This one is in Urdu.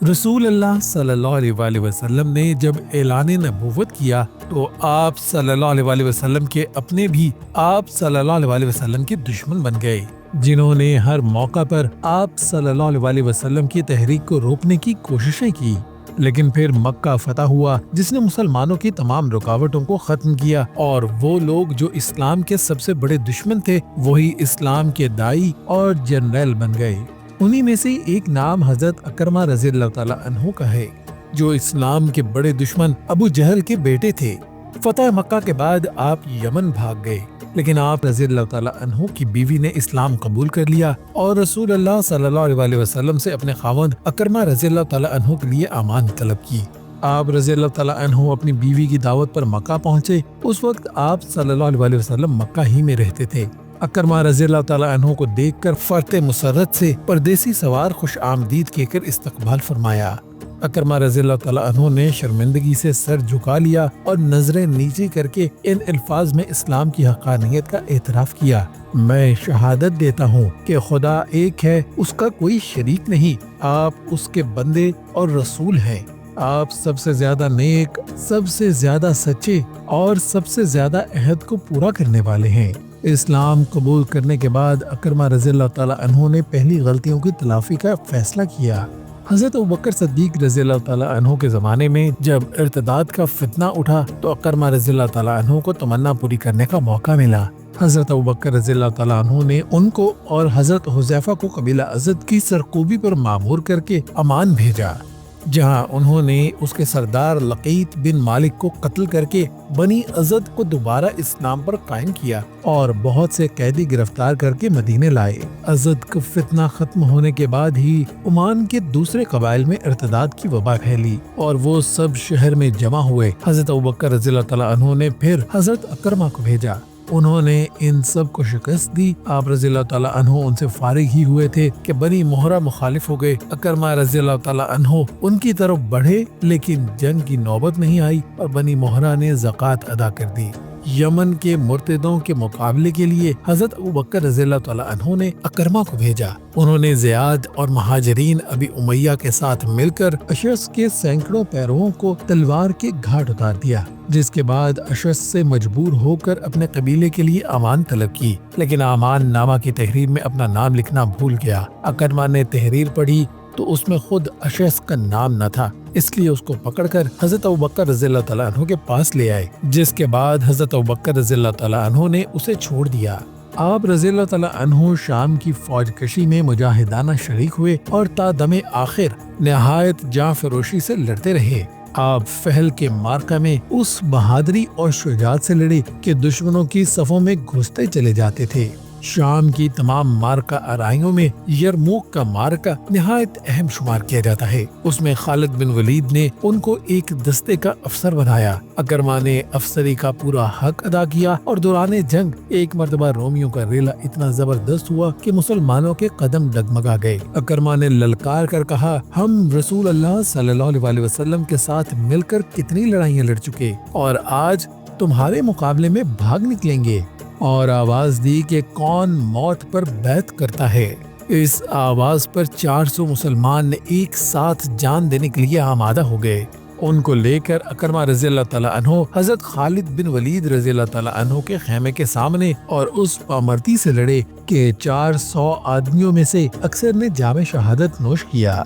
رسول اللہ صلی اللہ علیہ وسلم نے جب اعلان نبوت کیا تو آپ صلی اللہ علیہ وسلم کے اپنے بھی آپ صلی اللہ علیہ وسلم کے دشمن بن گئے، جنہوں نے ہر موقع پر آپ صلی اللہ علیہ وسلم کی تحریک کو روکنے کی کوششیں کی۔ لیکن پھر مکہ فتح ہوا جس نے مسلمانوں کی تمام رکاوٹوں کو ختم کیا، اور وہ لوگ جو اسلام کے سب سے بڑے دشمن تھے وہی اسلام کے دائی اور جنرل بن گئے۔ انہی میں سے ایک نام حضرت اکرمہ رضی اللہ تعالیٰ عنہ کا ہے، جو اسلام کے بڑے دشمن ابو جہل کے بیٹے تھے۔ فتح مکہ کے بعد آپ یمن بھاگ گئے، لیکن آپ رضی اللہ تعالیٰ عنہ کی بیوی نے اسلام قبول کر لیا اور رسول اللہ صلی اللہ علیہ وسلم سے اپنے خاوند اکرمہ رضی اللہ تعالیٰ عنہ کے لیے امان طلب کی۔ آپ رضی اللہ تعالیٰ عنہ اپنی بیوی کی دعوت پر مکہ پہنچے۔ اس وقت آپ صلی اللہ علیہ وسلم مکہ ہی میں رہتے تھے۔ اکرمہ رضی اللہ تعالیٰ عنہ کو دیکھ کر فرت مسرت سے پردیسی سوار خوش آمدید کہہ کر استقبال فرمایا۔ اکرمہ رضی اللہ تعالیٰ عنہ نے شرمندگی سے سر جھکا لیا اور نظریں نیچی کر کے ان الفاظ میں اسلام کی حقانیت کا اعتراف کیا۔ میں شہادت دیتا ہوں کہ خدا ایک ہے، اس کا کوئی شریک نہیں، آپ اس کے بندے اور رسول ہیں۔ آپ سب سے زیادہ نیک، سب سے زیادہ سچے اور سب سے زیادہ عہد کو پورا کرنے والے ہیں۔ اسلام قبول کرنے کے بعد اکرمہ رضی اللہ تعالیٰ عنہ نے پہلی غلطیوں کی تلافی کا فیصلہ کیا۔ حضرت ابوبکر صدیق رضی اللہ تعالیٰ عنہ کے زمانے میں جب ارتداد کا فتنہ اٹھا تو اکرمہ رضی اللہ تعالیٰ عنہ کو تمنا پوری کرنے کا موقع ملا۔ حضرت ابوبکر رضی اللہ تعالیٰ عنہ نے ان کو اور حضرت حذیفہ کو قبیلہ ازد کی سرکوبی پر مامور کر کے عمان بھیجا، جہاں انہوں نے اس کے سردار لقیط بن مالک کو قتل کر کے بنی ازد کو دوبارہ اسلام پر قائم کیا اور بہت سے قیدی گرفتار کر کے مدینے لائے۔ ازد کا فتنہ ختم ہونے کے بعد ہی عمان کے دوسرے قبائل میں ارتداد کی وبا پھیلی اور وہ سب شہر میں جمع ہوئے۔ حضرت ابوبکر رضی اللہ تعالیٰ عنہ نے پھر حضرت اکرمہ کو بھیجا، انہوں نے ان سب کو شکست دی۔ آپ رضی اللہ تعالیٰ عنہ ان سے فارغ ہی ہوئے تھے کہ بنی مہرہ مخالف ہو گئے۔ اکرمہ رضی اللہ تعالیٰ عنہ ان کی طرف بڑھے، لیکن جنگ کی نوبت نہیں آئی اور بنی مہرہ نے زکوٰۃ ادا کر دی۔ یمن کے مرتدوں کے مقابلے کے لیے حضرت ابوبکر رضی اللہ تعالیٰ عنہ نے اکرمہ کو بھیجا۔ انہوں نے زیاد اور مہاجرین ابی امیہ کے ساتھ مل کر اشعث کے سینکڑوں پیرووں کو تلوار کے گھاٹ اتار دیا، جس کے بعد اشعث سے مجبور ہو کر اپنے قبیلے کے لیے امان طلب کی، لیکن امان نامہ کی تحریر میں اپنا نام لکھنا بھول گیا۔ اکرمہ نے تحریر پڑھی تو اس میں خود اشعث کا نام نہ تھا، اس لیے اس کو پکڑ کر حضرت ابوبکر رضی اللہ تعالیٰ عنہ کے پاس لے آئے، جس کے بعد حضرت ابوبکر رضی اللہ تعالیٰ عنہ نے اسے چھوڑ دیا۔ آپ رضی اللہ تعالیٰ عنہ شام کی فوج کشی میں مجاہدانہ شریک ہوئے اور تا دم آخر نہایت جاں فروشی سے لڑتے رہے۔ آپ فہل کے مارکہ میں اس بہادری اور شجاعت سے لڑے کہ دشمنوں کی صفوں میں گھستے چلے جاتے تھے۔ شام کی تمام مارکہ آرائیوں میں یرموک کا مارکہ نہایت اہم شمار کیا جاتا ہے۔ اس میں خالد بن ولید نے ان کو ایک دستے کا افسر بنایا۔ اکرمہ نے افسری کا پورا حق ادا کیا اور دوران جنگ ایک مرتبہ رومیوں کا ریلا اتنا زبردست ہوا کہ مسلمانوں کے قدم ڈگمگا گئے۔ اکرمہ نے للکار کر کہا، ہم رسول اللہ صلی اللہ علیہ وسلم کے ساتھ مل کر کتنی لڑائیاں لڑ چکے اور آج تمہارے مقابلے میں بھاگ نکلیں گے، اور آواز دی کہ کون موت پر بیعت کرتا ہے۔ اس آواز پر 400 مسلمان ایک ساتھ جان دینے کے لیے آمادہ ہو گئے۔ ان کو لے کر اکرمہ رضی اللہ تعالیٰ عنہ حضرت خالد بن ولید رضی اللہ تعالیٰ عنہ کے خیمے کے سامنے اور اس پامردی سے لڑے کہ 400 آدمیوں میں سے اکثر نے جام شہادت نوش کیا۔